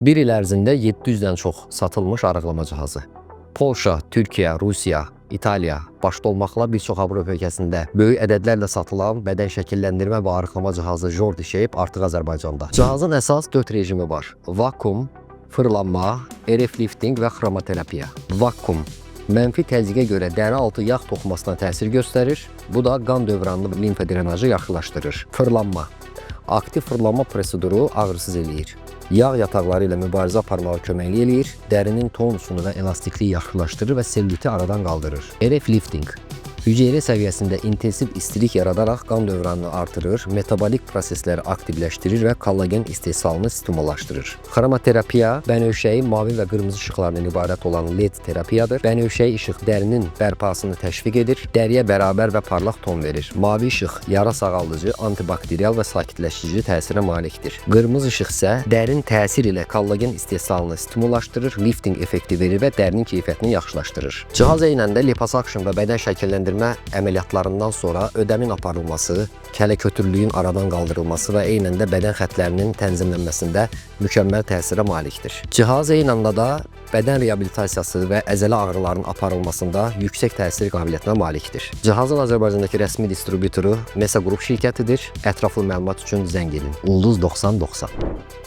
Bir il ərzində 700-dən çox satılmış arıqlama cihazı. Polşa, Türkiyə, Rusiya, İtaliya başda olmaqla bir çox Avropa ölkəsində böyük ədədlərlə satılan bədən şəkilləndirmə və arıqlama cihazı Jordi Shape artıq Azərbaycanda. Cihazın əsas 4 rejimi var: vakuum, fırlanma, RF lifting və xromoterapiya. Vakuum mənfi təzyiqə görə dəri altı yağ toxumasına təsir göstərir. Bu da qan dövranını, limfa drenajı yaxşılaşdırır. Fırlanma aktiv fırlanma proseduru ağrısız eləyir. Yağ yataqları ilə mübarizə aparmağa köməklik eləyir, dərinin tonusunu və elastikliyi yaxşılaşdırır və selüliti aradan qaldırır. RF lifting hüceyrə səviyyəsində intensiv istilik yaradaraq qan dövranını artırır, metabolik prosesləri aktivləşdirir və kollagen istehsalını stimullaşdırır. Xromoterapiya bənövşəyi mavi və qırmızı işıqlardan ibarət olan LED terapiyadır. Bənövşəyi işıq dərinin bərpasını təşviq edir, dəriyə bərabər və parlaq ton verir. Mavi işıq yara sağaldıcı, antibakterial və sakitləşdirici təsirə malikdir. Qırmızı işıq isə dərin təsir ilə kollagen istehsalını stimullaşdırır, lifting effekti verir və dərinin keyfiyyətini yaxşılaşdırır. Cihaz eynəndə liposakşın və bədən şəkilləndirmə əməliyyatlarından sonra ödəmin aparılması, kələ-kötürlüyün aradan qaldırılması və eynən də bədən xətlərinin tənzimlənməsində mükəmməl təsirə malikdir. Cihaz eyni anda da bədən reabilitasiyası və əzələ ağrılarının aparılmasında yüksək təsir qabiliyyətinə malikdir. Cihazın Azərbaycandakı rəsmi distributoru Mesa Qrup şirkətidir. Ətraflı məlumat üçün zəng edin. Ulduz 9090.